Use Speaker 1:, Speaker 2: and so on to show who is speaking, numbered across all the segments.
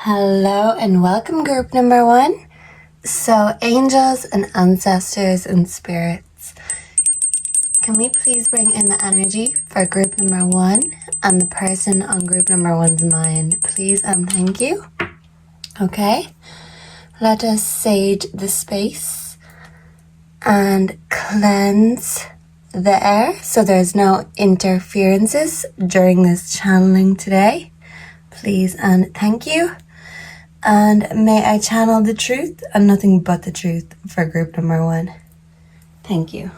Speaker 1: Hello and welcome, group number one. So, angels and ancestors and spirits, can we please bring in the energy for group number one and the person on group number one's mind, please and thank you. Okay, let us sage the space and cleanse the air so there's no interferences during this channeling today. Please and thank you. And may I channel the truth and nothing but the truth for group number one. Thank you.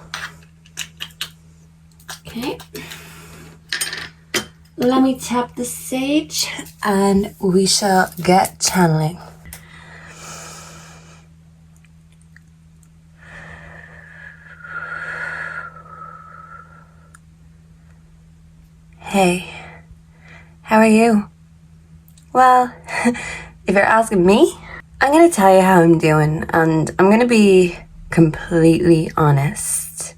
Speaker 1: Okay. Let me tap the sage and we shall get channeling. Hey, how are you? Well, if you're asking me, I'm going to tell you how I'm doing, and I'm going to be completely honest.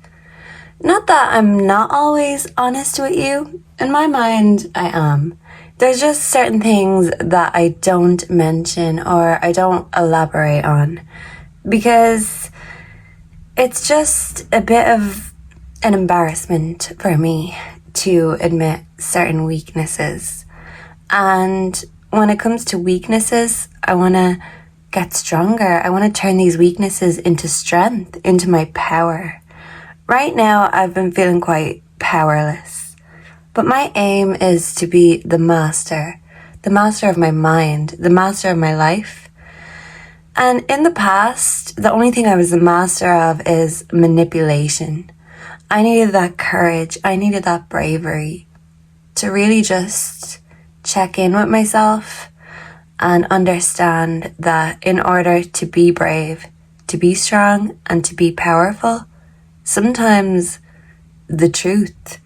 Speaker 1: Not that I'm not always honest with you. In my mind, I am. There's just certain things that I don't mention or I don't elaborate on because it's just a bit of an embarrassment for me to admit certain weaknesses. And when it comes to weaknesses, I want to get stronger. I want to turn these weaknesses into strength, into my power. Right now, I've been feeling quite powerless. But my aim is to be the master of my mind, the master of my life. And in the past, the only thing I was the master of is manipulation. I needed that courage. I needed that bravery to really just check in with myself and understand that in order to be brave, to be strong, and to be powerful, sometimes the truth,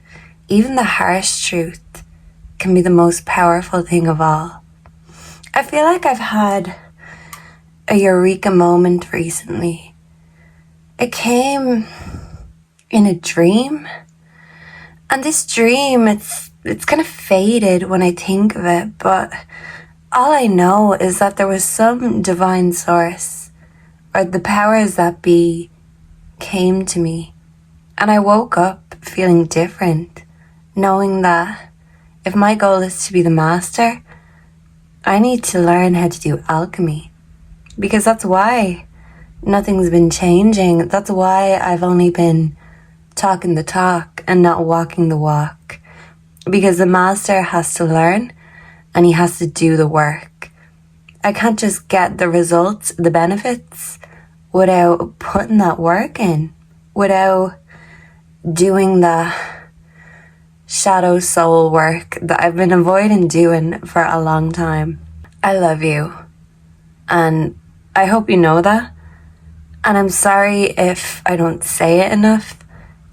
Speaker 1: even the harsh truth, can be the most powerful thing of all. I feel like I've had a eureka moment recently. It came in a dream, and this dream, it's kind of faded when I think of it, but all I know is that there was some divine source, or the powers that be, came to me. And I woke up feeling different, knowing that if my goal is to be the master, I need to learn how to do alchemy. Because that's why nothing's been changing. That's why I've only been talking the talk and not walking the walk. Because the master has to learn and he has to do the work. I can't just get the results, the benefits, without putting that work in, without doing the shadow soul work that I've been avoiding doing for a long time. I love you, and I hope you know that. And I'm sorry if I don't say it enough.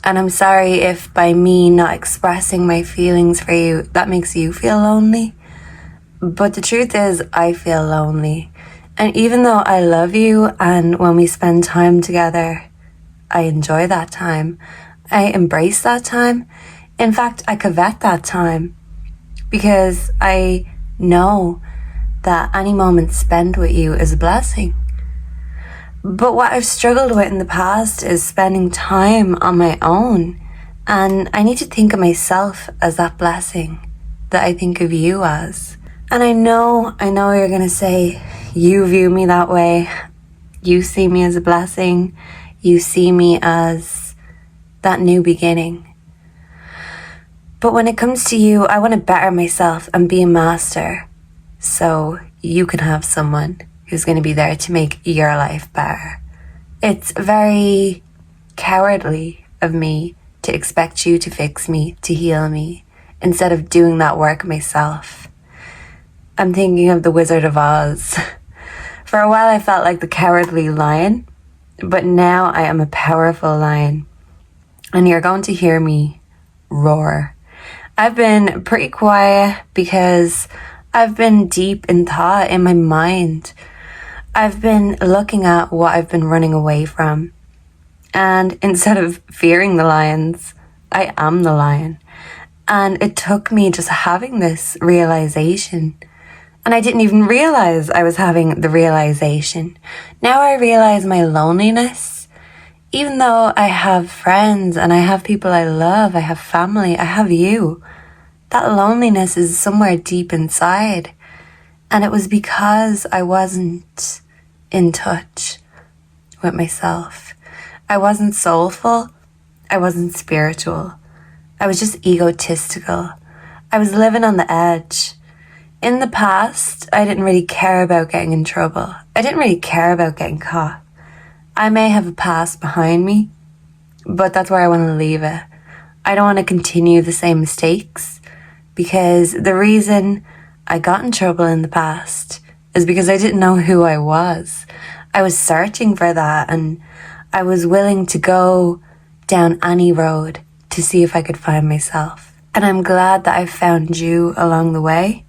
Speaker 1: And I'm sorry if by me not expressing my feelings for you, that makes you feel lonely. But the truth is, I feel lonely. And even though I love you and when we spend time together, I enjoy that time. I embrace that time. In fact, I covet that time. Because I know that any moment spent with you is a blessing. But what I've struggled with in the past is spending time on my own. And I need to think of myself as that blessing that I think of you as. And I know you're going to say, you view me that way. You see me as a blessing. You see me as that new beginning. But when it comes to you, I want to better myself and be a master. So you can have someone who's going to be there to make your life better. It's very cowardly of me to expect you to fix me, to heal me, instead of doing that work myself. I'm thinking of the Wizard of Oz. For a while I felt like the cowardly lion, but now I am a powerful lion. And you're going to hear me roar. I've been pretty quiet because I've been deep in thought in my mind. I've been looking at what I've been running away from. And instead of fearing the lions, I am the lion. And it took me just having this realization And I didn't even realize I was having the realization. Now I realize my loneliness. Even though I have friends and I have people I love, I have family, I have you. That loneliness is somewhere deep inside. And it was because I wasn't in touch with myself. I wasn't soulful. I wasn't spiritual. I was just egotistical. I was living on the edge. In the past, I didn't really care about getting in trouble. I didn't really care about getting caught. I may have a past behind me, but that's where I want to leave it. I don't want to continue the same mistakes, because the reason I got in trouble in the past is because I didn't know who I was. I was searching for that, and I was willing to go down any road to see if I could find myself. And I'm glad that I found you along the way,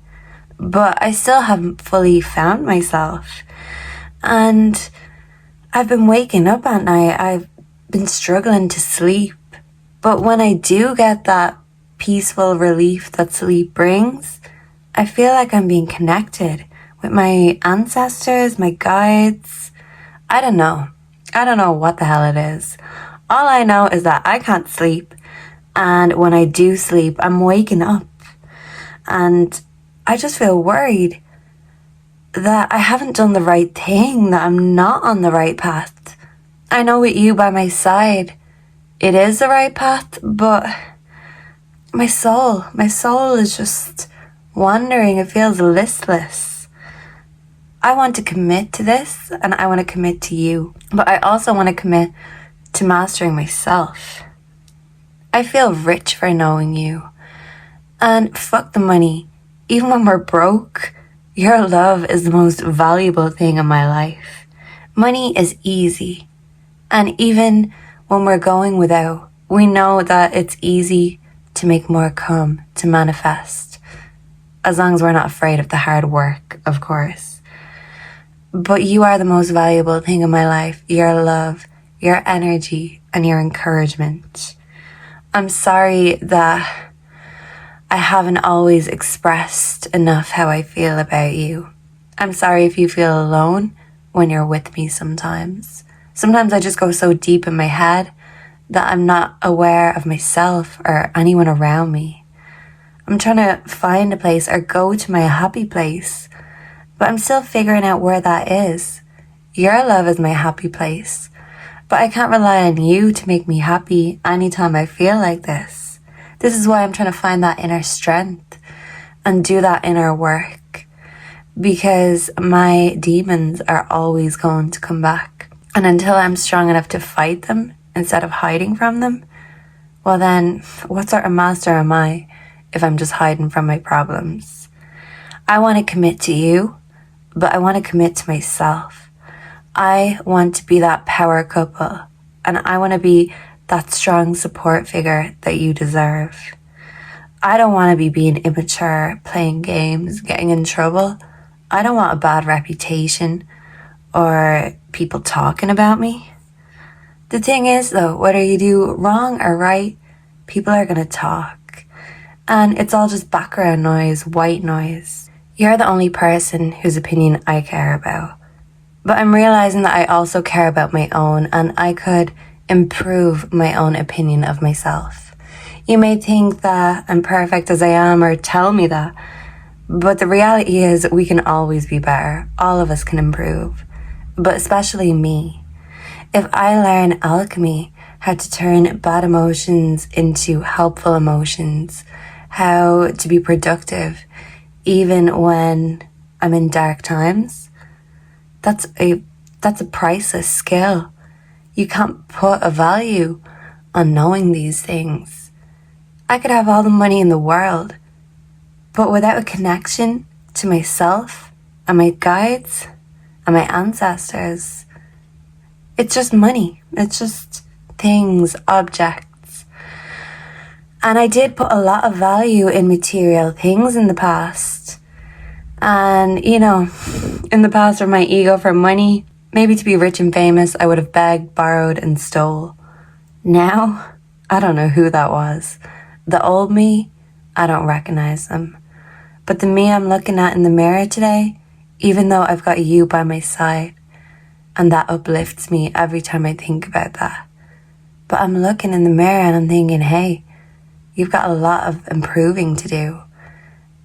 Speaker 1: but I still haven't fully found myself. And I've been waking up at night. I've been struggling to sleep. But when I do get that peaceful relief that sleep brings, I feel like I'm being connected with my ancestors, my guides. I don't know. I don't know what the hell it is. All I know is that I can't sleep. And when I do sleep, I'm waking up. And I just feel worried that I haven't done the right thing, that I'm not on the right path. I know with you by my side, it is the right path, but my soul is just wandering. It feels listless. I want to commit to this, and I want to commit to you, but I also want to commit to mastering myself. I feel rich for knowing you. And fuck the money. Even when we're broke, your love is the most valuable thing in my life. Money is easy. And even when we're going without, we know that it's easy to make more come, to manifest. As long as we're not afraid of the hard work, of course. But you are the most valuable thing in my life. Your love, your energy, and your encouragement. I'm sorry that I haven't always expressed enough how I feel about you. I'm sorry if you feel alone when you're with me sometimes. Sometimes I just go so deep in my head that I'm not aware of myself or anyone around me. I'm trying to find a place or go to my happy place, but I'm still figuring out where that is. Your love is my happy place, but I can't rely on you to make me happy anytime I feel like this. This is why I'm trying to find that inner strength and do that inner work, because my demons are always going to come back. And until I'm strong enough to fight them instead of hiding from them, well then, what sort of master am I if I'm just hiding from my problems? I want to commit to you, but I want to commit to myself. I want to be that power couple, and I want to be that strong support figure that you deserve. I don't want to be being immature, playing games, getting in trouble. I don't want a bad reputation or people talking about me. The thing is though, whether you do wrong or right, people are going to talk. And it's all just background noise, white noise. You're the only person whose opinion I care about. But I'm realizing that I also care about my own, and I could improve my own opinion of myself. You may think that I'm perfect as I am or tell me that, but the reality is we can always be better. All of us can improve, but especially me. If I learn alchemy, how to turn bad emotions into helpful emotions, how to be productive even when I'm in dark times, that's a priceless skill. You can't put a value on knowing these things. I could have all the money in the world, but without a connection to myself and my guides and my ancestors, it's just money. It's just things, objects. And I did put a lot of value in material things in the past. And, you know, in the past for my ego, for money, maybe to be rich and famous, I would have begged, borrowed, and stole. Now, I don't know who that was. The old me, I don't recognize them. But the me I'm looking at in the mirror today, even though I've got you by my side, and that uplifts me every time I think about that. But I'm looking in the mirror and I'm thinking, hey, you've got a lot of improving to do.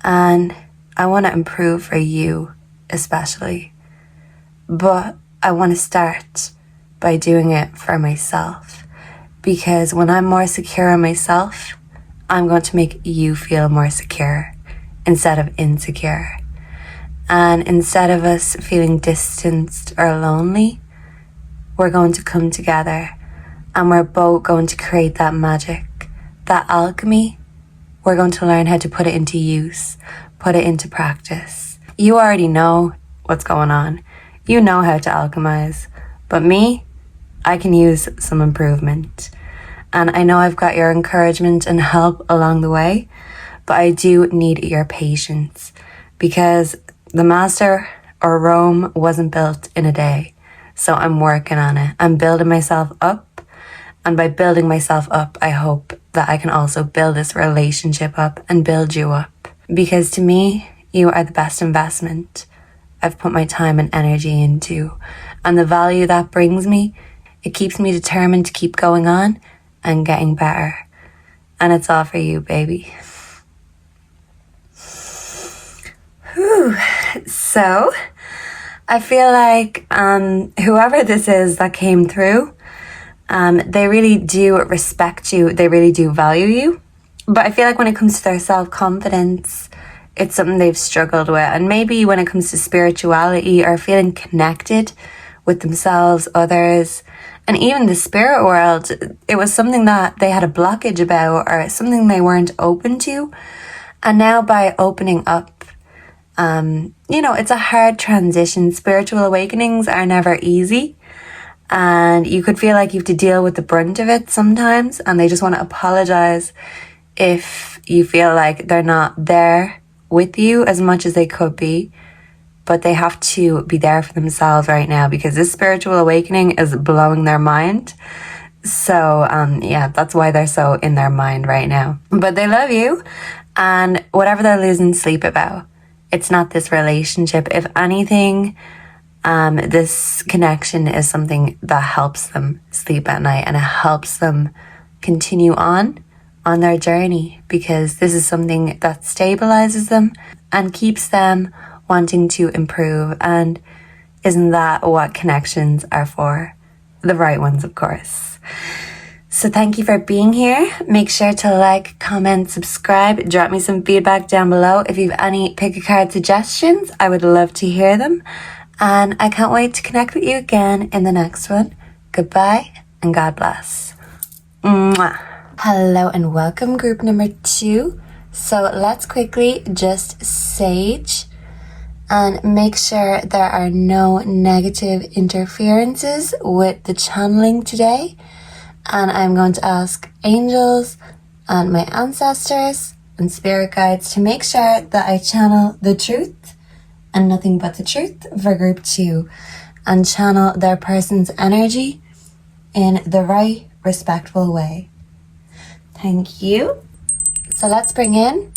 Speaker 1: And I want to improve for you especially. But I want to start by doing it for myself. Because when I'm more secure in myself, I'm going to make you feel more secure instead of insecure. And instead of us feeling distanced or lonely, we're going to come together and we're both going to create that magic, that alchemy. We're going to learn how to put it into use, put it into practice. You already know what's going on. You know how to alchemize. But me, I can use some improvement. And I know I've got your encouragement and help along the way, but I do need your patience because the master or Rome wasn't built in a day. So I'm working on it. I'm building myself up. And by building myself up, I hope that I can also build this relationship up and build you up. Because to me, you are the best investment I've put my time and energy into. And the value that brings me, it keeps me determined to keep going on and getting better. And it's all for you, baby. Whew. So, I feel like whoever this is that came through, they really do respect you. They really do value you. But I feel like when it comes to their self-confidence, it's something they've struggled with. And maybe when it comes to spirituality or feeling connected with themselves, others, and even the spirit world, it was something that they had a blockage about or something they weren't open to. And now by opening up, it's a hard transition. Spiritual awakenings are never easy. And you could feel like you have to deal with the brunt of it sometimes. And they just want to apologize if you feel like they're not there with you as much as they could be. But they have to be there for themselves right now because this spiritual awakening is blowing their mind. So, that's why they're so in their mind right now. But they love you. And whatever they're losing sleep about, it's not this relationship. If anything, this connection is something that helps them sleep at night and it helps them continue on their journey because this is something that stabilizes them and keeps them wanting to improve. And isn't that what connections are for? The right ones, of course. So thank you for being here. Make sure to like, comment, subscribe. Drop me some feedback down below. If you have any Pickacard suggestions, I would love to hear them. And I can't wait to connect with you again in the next one. Goodbye and God bless. Mwah. Hello and welcome, group number 2. So let's quickly just sage and make sure there are no negative interferences with the channeling today. And I'm going to ask angels and my ancestors and spirit guides to make sure that I channel the truth and nothing but the truth for group 2 and channel their person's energy in the right, respectful way. Thank you. So let's bring in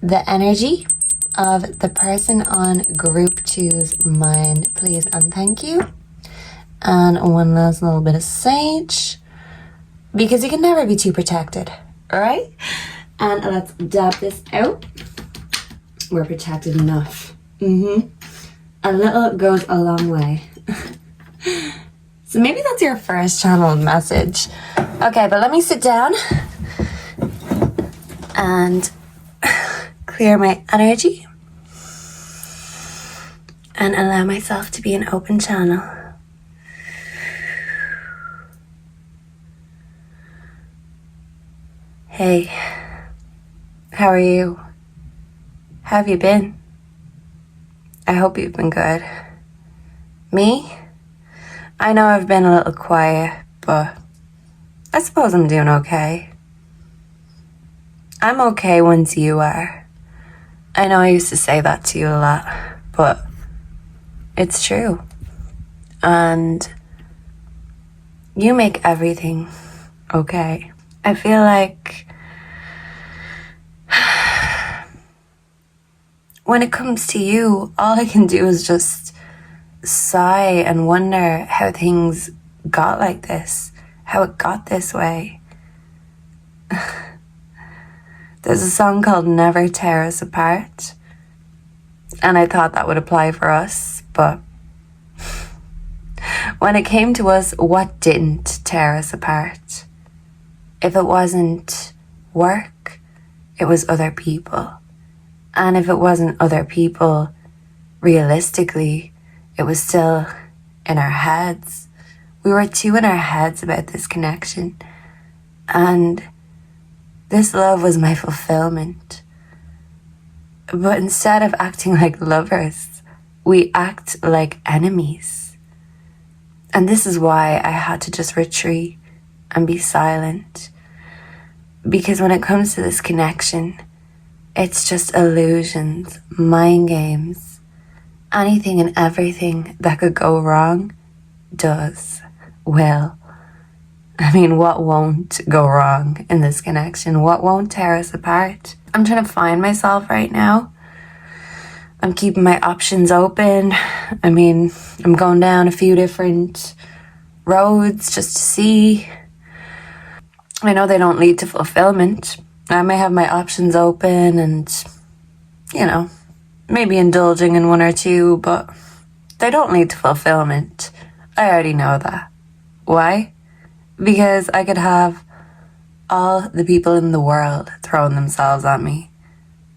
Speaker 1: the energy of the person on group 2's mind, please and thank you. And one last little bit of sage, because you can never be too protected, all right? And let's dab this out. We're protected enough. A little goes a long way. So maybe that's your first channeled message. Okay, but let me sit down and clear my energy and allow myself to be an open channel. Hey, how are you? How have you been? I hope you've been good. Me? I know I've been a little quiet, but I suppose I'm doing okay. I'm okay once you are. I know I used to say that to you a lot, but it's true. And you make everything okay. I feel like when it comes to you, all I can do is just sigh and wonder how things got like this, how it got this way. There's a song called Never Tear Us Apart, and I thought that would apply for us, but when it came to us, what didn't tear us apart? If it wasn't work, it was other people. And if it wasn't other people, realistically, it was still in our heads. We were too in our heads about this connection. And this love was my fulfillment. But instead of acting like lovers, we act like enemies. And this is why I had to just retreat and be silent. Because when it comes to this connection, it's just illusions, mind games. Anything and everything that could go wrong will. I mean, what won't go wrong in this connection? What won't tear us apart? I'm trying to find myself right now. I'm keeping my options open. I mean, I'm going down a few different roads just to see. I know they don't lead to fulfillment. I may have my options open and, maybe indulging in one or two, but they don't lead to fulfillment. I already know that. Why? Because I could have all the people in the world throwing themselves at me,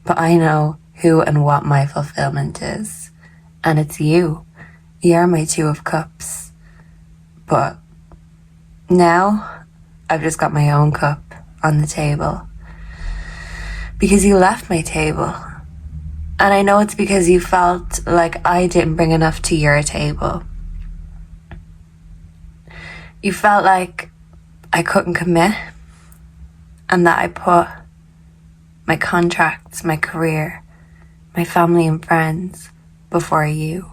Speaker 1: but I know who and what my fulfillment is, and it's you. You're my Two of Cups. But now I've just got my own cup on the table because you left my table. And I know it's because you felt like I didn't bring enough to your table. You felt like I couldn't commit and that I put my contracts, my career, my family and friends before you.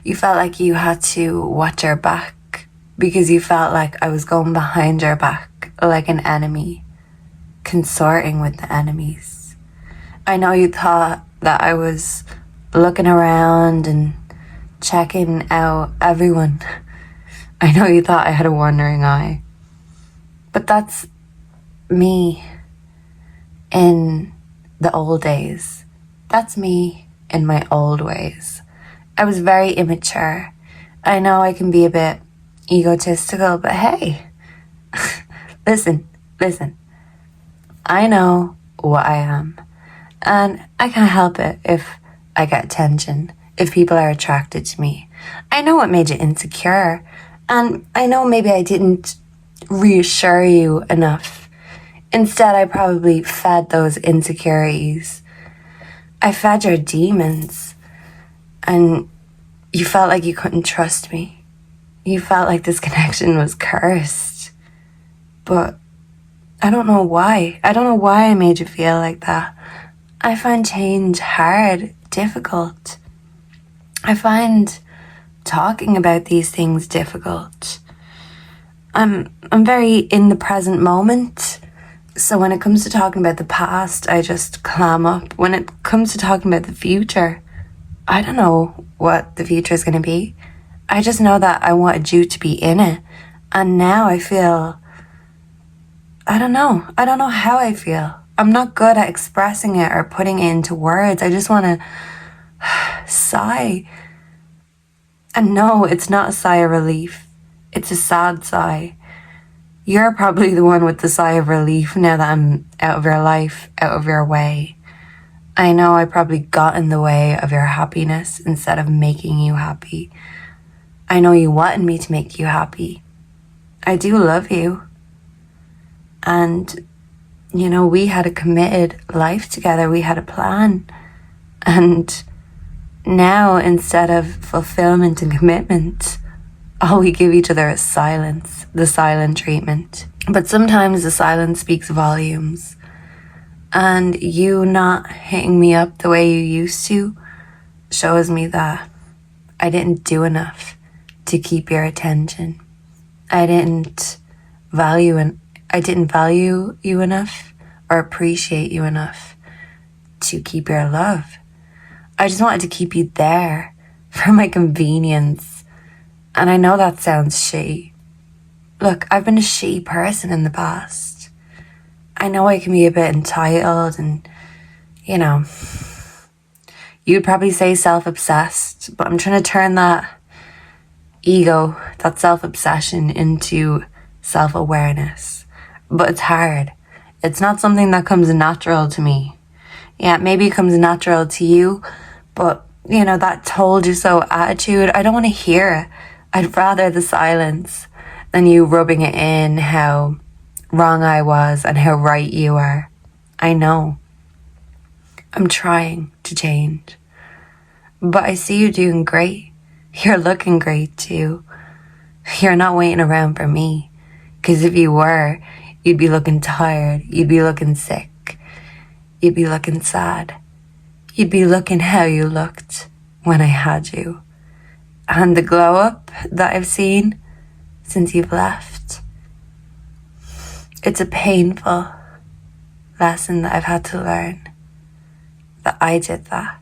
Speaker 1: You felt like you had to watch your back because you felt like I was going behind your back like an enemy, consorting with the enemies. I know you thought that I was looking around and checking out everyone. I know you thought I had a wandering eye. But that's me in the old days. That's me in my old ways. I was very immature. I know I can be a bit egotistical, but hey, listen. I know what I am. And I can't help it if I get attention, if people are attracted to me. I know what made you insecure. And I know maybe I didn't reassure you enough. Instead, I probably fed those insecurities. I fed your demons. And you felt like you couldn't trust me. You felt like this connection was cursed. But I don't know why. I don't know why I made you feel like that. I find change hard, difficult. I find talking about these things difficult. I'm very in the present moment. So when it comes to talking about the past, I just clam up. When it comes to talking about the future, I don't know what the future is going to be. I just know that I wanted you to be in it. And now I feel, I don't know how I feel. I'm not good at expressing it or putting it into words. I just want to sigh. And no, it's not a sigh of relief. It's a sad sigh. You're probably the one with the sigh of relief now that I'm out of your life, out of your way. I know I probably got in the way of your happiness instead of making you happy. I know you wanted me to make you happy. I do love you. And we had a committed life together. We had a plan. And now, instead of fulfillment and commitment, all we give each other is silence, the silent treatment. But sometimes the silence speaks volumes. And you not hitting me up the way you used to shows me that I didn't do enough to keep your attention. I didn't value you enough or appreciate you enough to keep your love. I just wanted to keep you there for my convenience. And I know that sounds shitty. Look, I've been a shitty person in the past. I know I can be a bit entitled and, you know, you'd probably say self-obsessed, but I'm trying to turn that ego, that self-obsession into self-awareness. But it's hard. It's not something that comes natural to me. Yeah, maybe it comes natural to you, but, you know, that told you so attitude, I don't want to hear it. I'd rather the silence than you rubbing it in how wrong I was and how right you are. I know. I'm trying to change. But I see you doing great. You're looking great too. You're not waiting around for me. Because if you were, you'd be looking tired. You'd be looking sick. You'd be looking sad. You'd be looking how you looked when I had you. And the glow up that I've seen since you've left, it's a painful lesson that I've had to learn, that I did that.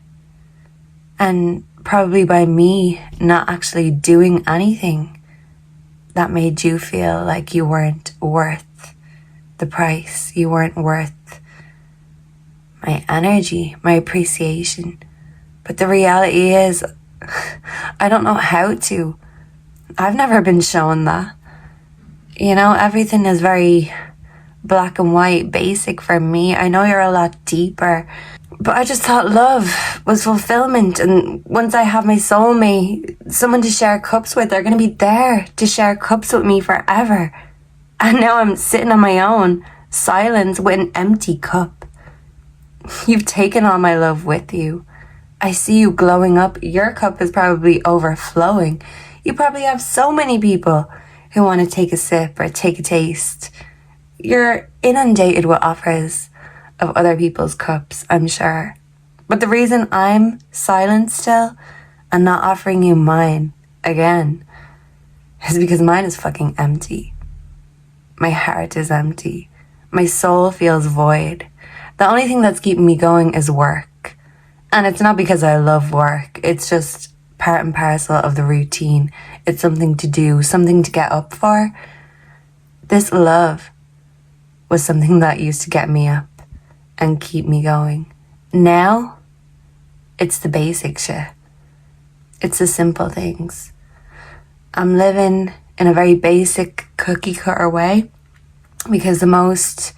Speaker 1: And probably by me not actually doing anything that made you feel like you weren't worth the price. You weren't worth my energy, my appreciation. But the reality is, I don't know how to. I've never been shown that. You know, everything is very black and white, basic for me. I know you're a lot deeper, but I just thought love was fulfillment. And once I have my soulmate, someone to share cups with, they're going to be there to share cups with me forever. And now I'm sitting on my own, silence with an empty cup. You've taken all my love with you. I see you glowing up. Your cup is probably overflowing. You probably have so many people who want to take a sip or take a taste. You're inundated with offers of other people's cups, I'm sure. But the reason I'm silent still and not offering you mine again is because mine is fucking empty. My heart is empty. My soul feels void. The only thing that's keeping me going is work. And it's not because I love work. It's just part and parcel of the routine. It's something to do, something to get up for. This love was something that used to get me up and keep me going. Now, it's the basic shit. It's the simple things. I'm living in a very basic cookie cutter way because the most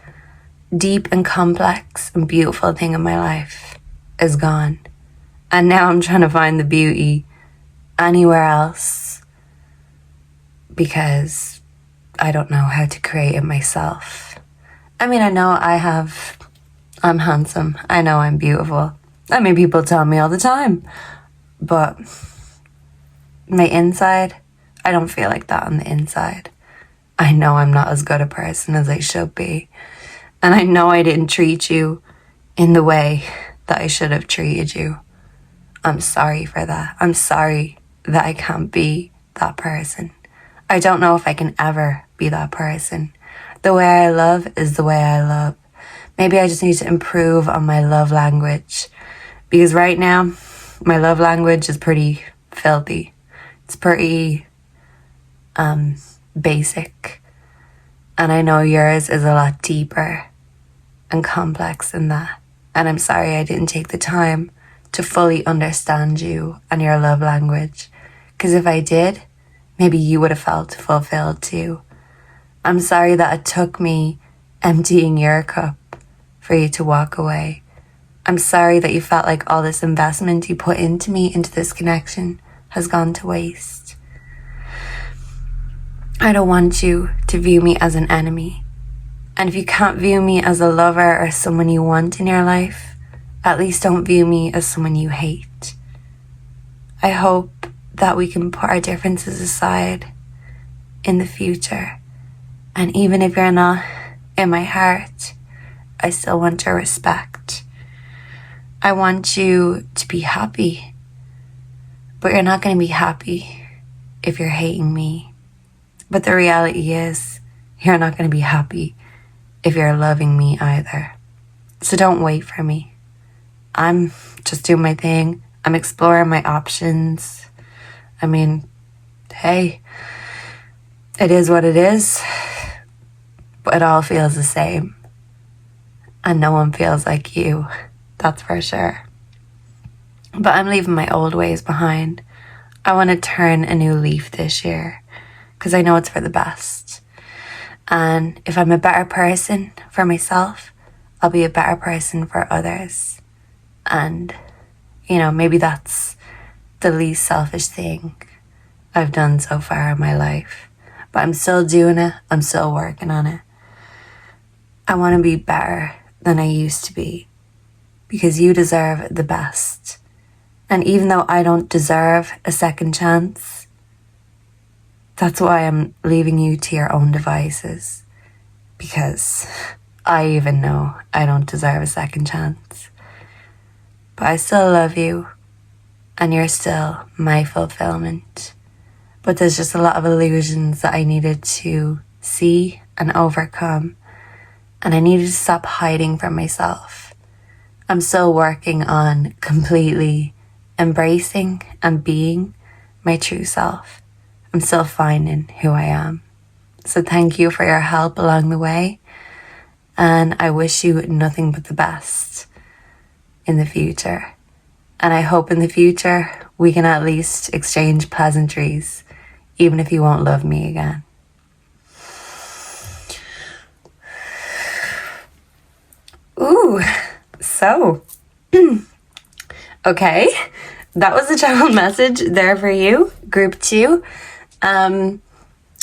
Speaker 1: deep and complex and beautiful thing in my life is gone. And now I'm trying to find the beauty anywhere else because I don't know how to create it myself. I mean, I know I'm handsome. I know I'm beautiful. I mean, people tell me all the time. But my inside, I don't feel like that on the inside. I know I'm not as good a person as I should be. And I know I didn't treat you in the way that I should have treated you. I'm sorry for that. I'm sorry that I can't be that person. I don't know if I can ever be that person. The way I love is the way I love. Maybe I just need to improve on my love language. Because right now, my love language is pretty filthy. It's pretty basic. And I know yours is a lot deeper and complex than that. And I'm sorry I didn't take the time to fully understand you and your love language. Because if I did, maybe you would have felt fulfilled too. I'm sorry that it took me emptying your cup for you to walk away. I'm sorry that you felt like all this investment you put into me, into this connection, has gone to waste. I don't want you to view me as an enemy. And if you can't view me as a lover or someone you want in your life, at least don't view me as someone you hate. I hope that we can put our differences aside in the future. And even if you're not in my heart, I still want your respect. I want you to be happy. But you're not going to be happy if you're hating me. But the reality is, you're not going to be happy if you're loving me either. So don't wait for me. I'm just doing my thing. I'm exploring my options. I mean, hey, it is what it is. But it all feels the same. And no one feels like you. That's for sure. But I'm leaving my old ways behind. I want to turn a new leaf this year. Because I know it's for the best. And if I'm a better person for myself, I'll be a better person for others. And, you know, maybe that's the least selfish thing I've done so far in my life. But I'm still doing it. I'm still working on it. I want to be better than I used to be. Because you deserve the best. And even though I don't deserve a second chance, that's why I'm leaving you to your own devices. Because I even know I don't deserve a second chance. But I still love you. And you're still my fulfillment. But there's just a lot of illusions that I needed to see and overcome. And I needed to stop hiding from myself. I'm still working on completely embracing and being my true self. I'm still finding who I am. So thank you for your help along the way. And I wish you nothing but the best in the future. And I hope in the future we can at least exchange pleasantries, even if you won't love me again. Ooh, so, okay, that was the channel message there for you, group 2.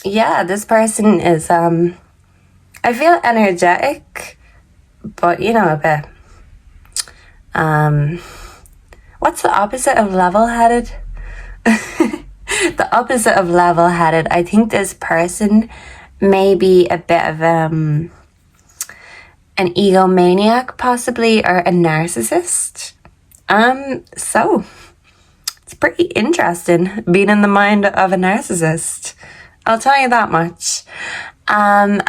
Speaker 1: Yeah, this person is, I feel energetic, but you know, a bit, what's the opposite of level-headed? The opposite of level-headed, I think this person may be a bit of, an egomaniac possibly, or a narcissist. So it's pretty interesting being in the mind of a narcissist. I'll tell you that much. And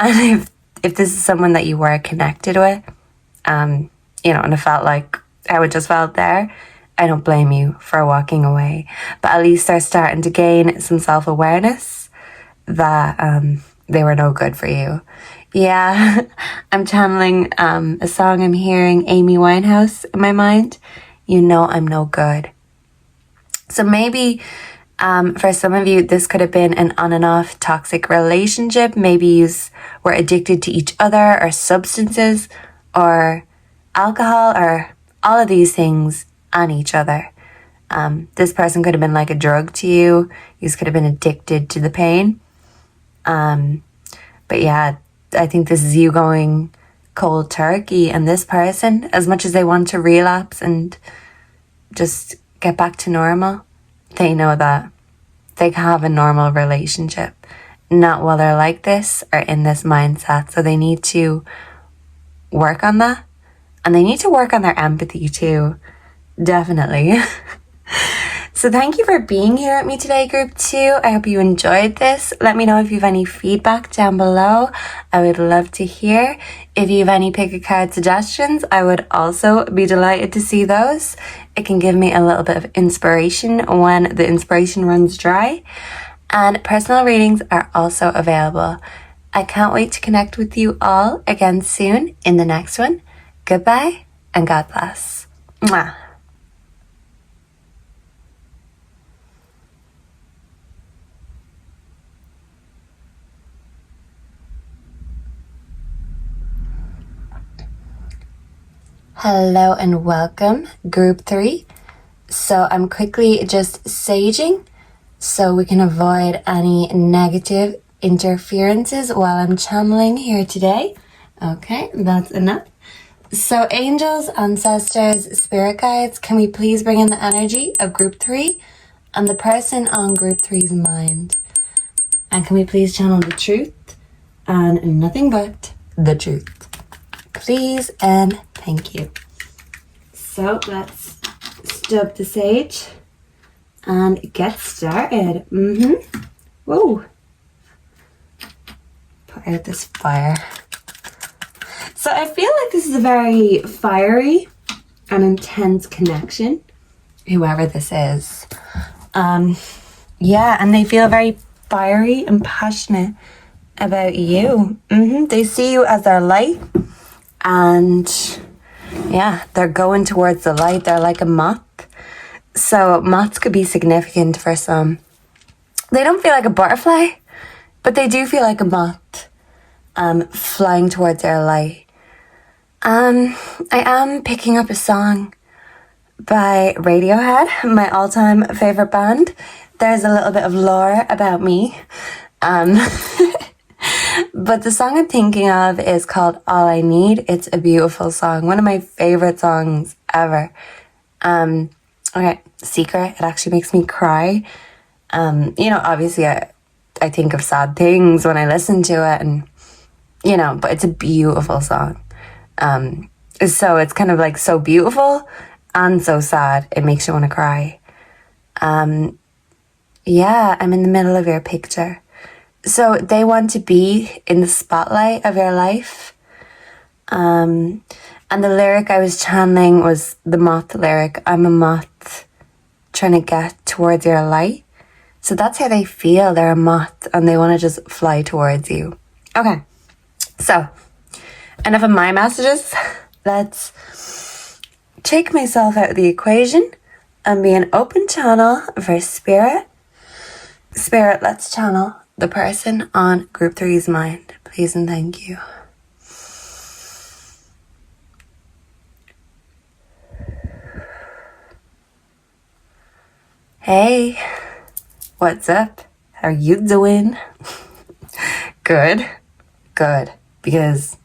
Speaker 1: if this is someone that you were connected with, you know, and it felt like how it just felt there, I don't blame you for walking away. But at least they're starting to gain some self-awareness that they were no good for you. Yeah, I'm channeling a song I'm hearing, Amy Winehouse, in my mind. You know I'm no good. So maybe for some of you, this could have been an on and off toxic relationship. Maybe you were addicted to each other, or substances, or alcohol, or all of these things on each other. This person could have been like a drug to you. You could have been addicted to the pain. But yeah, I think this is you going cold turkey, and this person, as much as they want to relapse and just get back to normal, they know that they can have a normal relationship, not while they're like this or in this mindset. So they need to work on that, and they need to work on their empathy too. Definitely. So thank you for being here with me today, group 2. I hope you enjoyed this. Let me know if you have any feedback down below. I would love to hear. If you have any Pickacard suggestions, I would also be delighted to see those. It can give me a little bit of inspiration when the inspiration runs dry. And personal readings are also available. I can't wait to connect with you all again soon in the next one. Goodbye and God bless. Mwah. Hello and welcome, group 3. So I'm quickly just saging so we can avoid any negative interferences while I'm channeling here today. Okay, that's enough. So angels, ancestors, spirit guides, can we please bring in the energy of group 3 and the person on group 3's mind? And can we please channel the truth and nothing but the truth? Please and thank you. So let's stub the sage and get started. Whoa. Put out this fire. So I feel like this is a very fiery and intense connection. whoever this is. Yeah, and they feel very fiery and passionate about you. They see you as their light, and yeah, they're going towards the light. They're like a moth. So moths could be significant for some. They don't feel like a butterfly, but they do feel like a moth, flying towards their light. I am picking up a song by Radiohead, my all-time favorite band. There's a little bit of lore about me. But the song I'm thinking of is called All I Need. It's a beautiful song. One of my favorite songs ever. Okay, secret. It actually makes me cry. Obviously I think of sad things when I listen to it, and, but it's a beautiful song. So it's kind of like so beautiful and so sad. It makes you want to cry. Yeah, I'm in the middle of your picture. So they want to be in the spotlight of your life. And the lyric I was channeling was the moth lyric. I'm a moth trying to get towards your light. So that's how they feel. They're a moth and they want to just fly towards you. Okay, so enough of my messages. Let's take myself out of the equation and be an open channel for spirit. Spirit, let's channel the person on group 3's mind, please and thank you. Hey, what's up? How are you doing? Good. Because,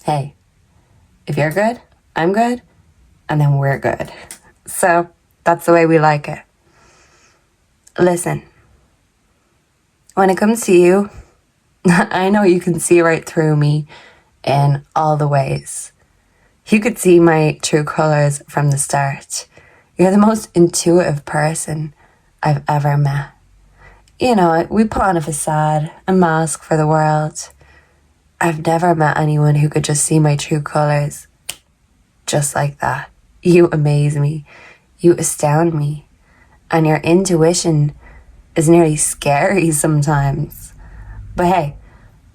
Speaker 1: hey, if you're good, I'm good, and then we're good. So that's the way we like it. Listen. When it comes to you, I know you can see right through me in all the ways. You could see my true colors from the start. You're the most intuitive person I've ever met. We put on a facade, a mask for the world. I've never met anyone who could just see my true colors just like that. You amaze me. You astound me. And your intuition is nearly scary sometimes. But hey,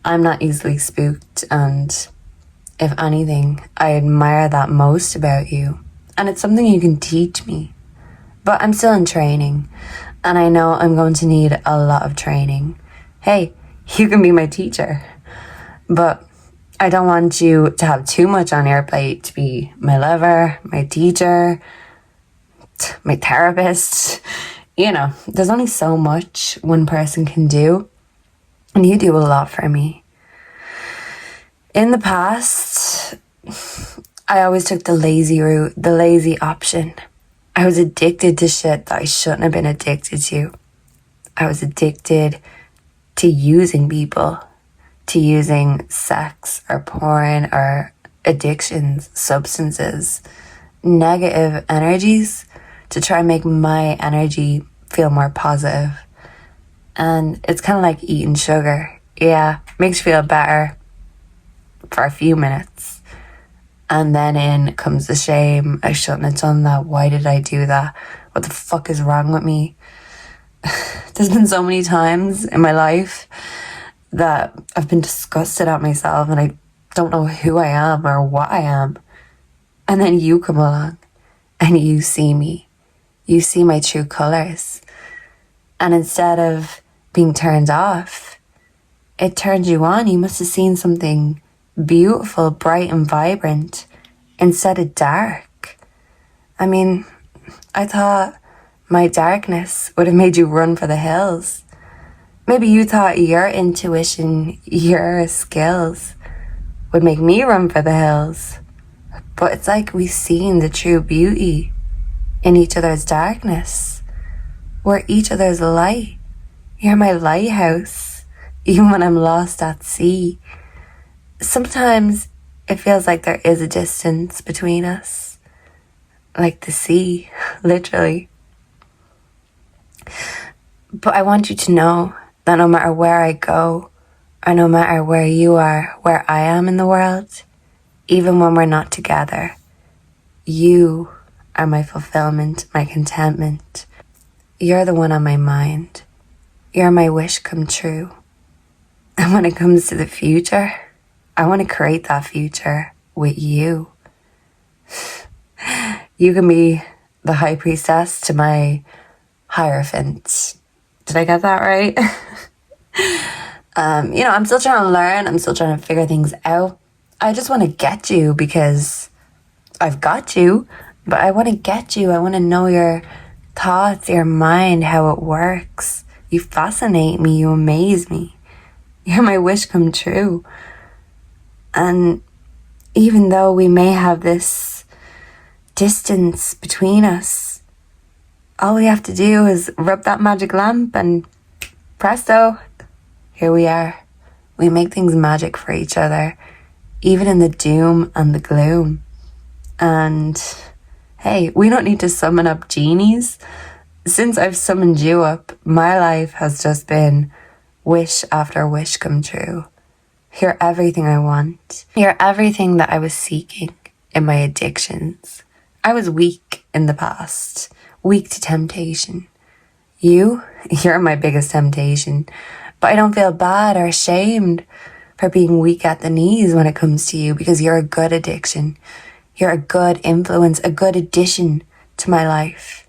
Speaker 1: I'm not easily spooked, and if anything, I admire that most about you. And it's something you can teach me. But I'm still in training, and I know I'm going to need a lot of training. Hey, you can be my teacher. But I don't want you to have too much on your plate to be my lover, my teacher, my therapist. There's only so much one person can do, and you do a lot for me. In the past, I always took the lazy route, the lazy option. I was addicted to shit that I shouldn't have been addicted to. I was addicted to using people, to using sex or porn or addictions, substances, negative energies, to try and make my energy feel more positive. And it's kind of like eating sugar. Yeah, makes you feel better for a few minutes. And then in comes the shame. I shouldn't have done that. Why did I do that? What the fuck is wrong with me? There's been so many times in my life that I've been disgusted at myself and I don't know who I am or what I am. And then you come along and you see me. You see my true colors. And instead of being turned off, it turned you on. You must have seen something beautiful, bright and vibrant instead of dark. I mean, I thought my darkness would have made you run for the hills. Maybe you thought your intuition, your skills would make me run for the hills. But it's like we've seen the true beauty in each other's darkness. We're each other's light. You're my lighthouse, even when I'm lost at sea. Sometimes it feels like there is a distance between us, like the sea, literally. But I want you to know that no matter where I go, or no matter where you are, where I am in the world, even when we're not together, you are my fulfillment, my contentment. You're the one on my mind. You're my wish come true. And when it comes to the future, I want to create that future with you. You can be the high priestess to my hierophant. Did I get that right? I'm still trying to learn. I'm still trying to figure things out. I just want to get you because I've got you, but I want to get you. I want to know your thoughts, your mind, how it works. You fascinate me. You amaze me. You're my wish come true. And even though we may have this distance between us, all we have to do is rub that magic lamp and presto, here we are. We make things magic for each other, even in the doom and the gloom. And hey, we don't need to summon up genies. Since I've summoned you up, my life has just been wish after wish come true. You're everything I want. You're everything that I was seeking in my addictions. I was weak in the past, weak to temptation. You're my biggest temptation. But I don't feel bad or ashamed for being weak at the knees when it comes to you, because you're a good addiction. You're a good influence, a good addition to my life.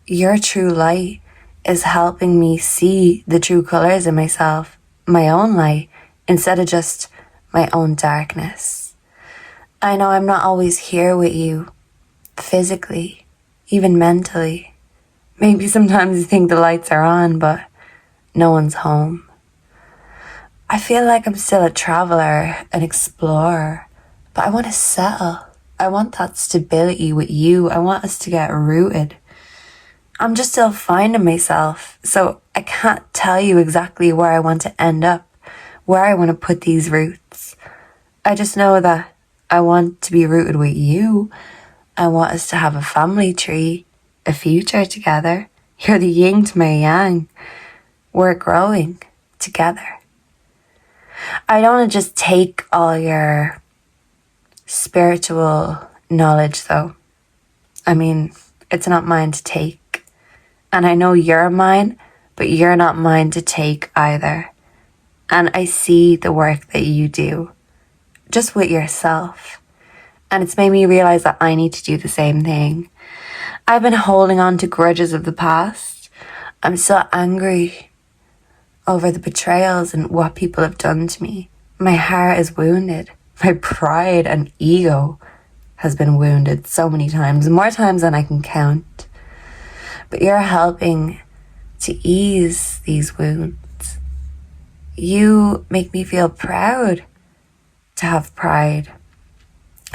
Speaker 1: Your true light is helping me see the true colors in myself, my own light, instead of just my own darkness. I know I'm not always here with you, physically, even mentally. Maybe sometimes you think the lights are on, but no one's home. I feel like I'm still a traveler, an explorer, but I want to settle. I want that stability with you. I want us to get rooted. I'm just still finding myself, so I can't tell you exactly where I want to end up, where I want to put these roots. I just know that I want to be rooted with you. I want us to have a family tree, a future together. You're the yin to my yang. We're growing together. I don't want to just take all your spiritual knowledge, though. I mean, it's not mine to take. And I know you're mine, but you're not mine to take either. And I see the work that you do, just with yourself. And it's made me realize that I need to do the same thing. I've been holding on to grudges of the past. I'm so angry over the betrayals and what people have done to me. My heart is wounded. My pride and ego has been wounded so many times, more times than I can count. But you're helping to ease these wounds. You make me feel proud to have pride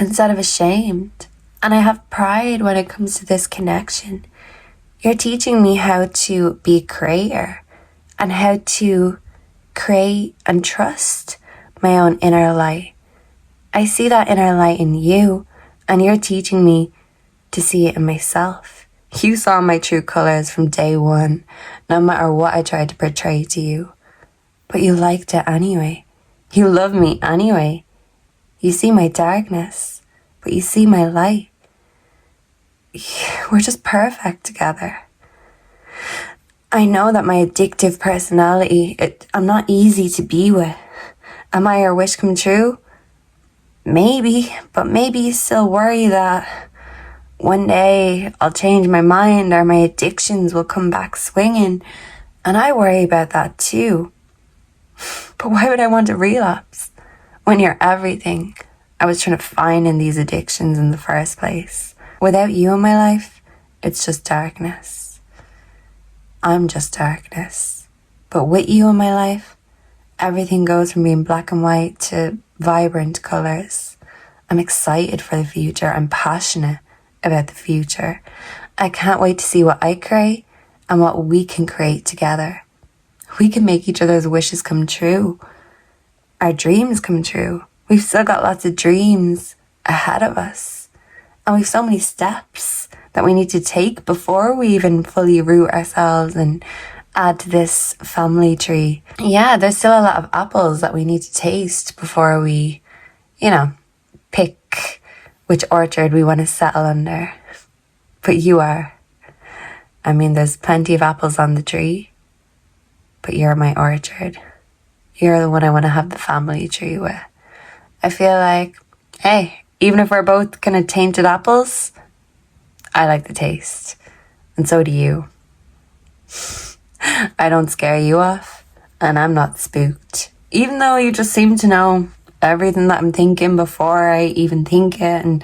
Speaker 1: instead of ashamed. And I have pride when it comes to this connection. You're teaching me how to be a creator and how to create and trust my own inner light. I see that inner light in you, and you're teaching me to see it in myself. You saw my true colors from day one, no matter what I tried to portray to you. But you liked it anyway. You love me anyway. You see my darkness, but you see my light. We're just perfect together. I know that my addictive personality, I'm not easy to be with. Am I your wish come true? Maybe, but maybe you still worry that one day I'll change my mind or my addictions will come back swinging. And I worry about that too. But why would I want to relapse when you're everything I was trying to find in these addictions in the first place? Without you in my life, it's just darkness. I'm just darkness. But with you in my life, everything goes from being black and white to vibrant colors. I'm excited for the future. I'm passionate about the future. I can't wait to see what I create and what we can create together. We can make each other's wishes come true. Our dreams come true. We've still got lots of dreams ahead of us. And we've so many steps that we need to take before we even fully root ourselves and add to this family tree. Yeah, there's still a lot of apples that we need to taste before we, pick which orchard we want to settle under. but you are. I mean, there's plenty of apples on the tree, but you're my orchard. You're the one I want to have the family tree with. I feel like, hey, even if we're both kind of tainted apples, I like the taste. And so do you. I don't scare you off, and I'm not spooked. Even though you just seem to know everything that I'm thinking before I even think it, and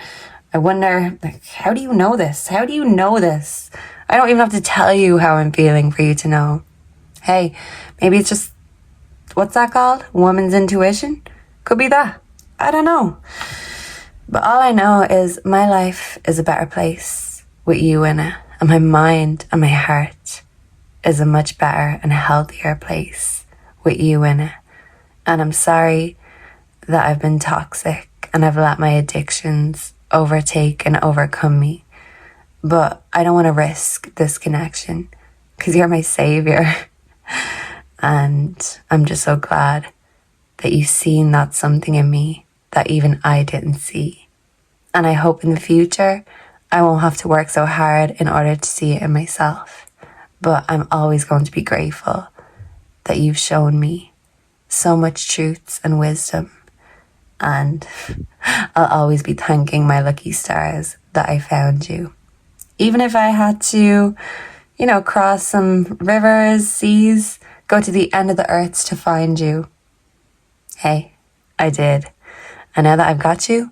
Speaker 1: I wonder, like, how do you know this? How do you know this? I don't even have to tell you how I'm feeling for you to know. Hey, maybe it's just, what's that called? Woman's intuition? Could be that. I don't know. But all I know is my life is a better place with you in it. And my mind and my heart is a much better and healthier place with you in it. And I'm sorry that I've been toxic and I've let my addictions overtake and overcome me. But I don't want to risk this connection because you're my savior. And I'm just so glad that you've seen that something in me that even I didn't see. And I hope in the future I won't have to work so hard in order to see it in myself. But I'm always going to be grateful that you've shown me so much truths and wisdom. And I'll always be thanking my lucky stars that I found you. Even if I had to, cross some rivers, seas, go to the end of the earth to find you. Hey, I did. And now that I've got you,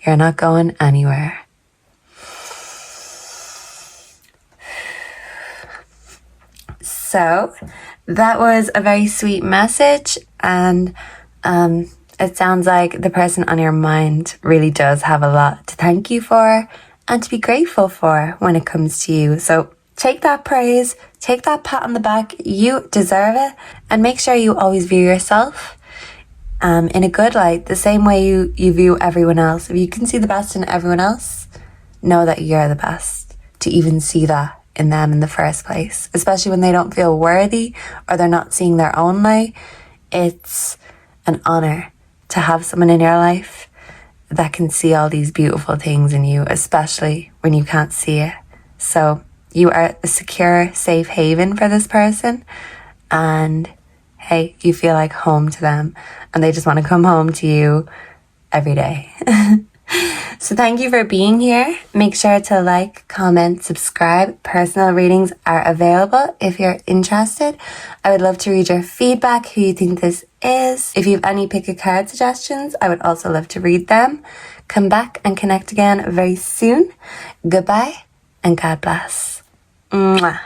Speaker 1: you're not going anywhere. So that was a very sweet message, and it sounds like the person on your mind really does have a lot to thank you for and to be grateful for when it comes to you. So take that praise, take that pat on the back. You deserve it, and make sure you always view yourself in a good light, the same way you view everyone else. If you can see the best in everyone else, know that you're the best to even see that in them in the first place, especially when they don't feel worthy or they're not seeing their own light. It's an honor to have someone in your life that can see all these beautiful things in you, especially when you can't see it. So you are a secure, safe haven for this person, and hey, you feel like home to them, and they just want to come home to you every day. So thank you for being here. Make sure to like, comment, subscribe. Personal readings are available if you're interested. I would love to read your feedback, who you think this is. If you have any Pickacard suggestions, I would also love to read them. Come back and connect again very soon. Goodbye and God bless. Mwah.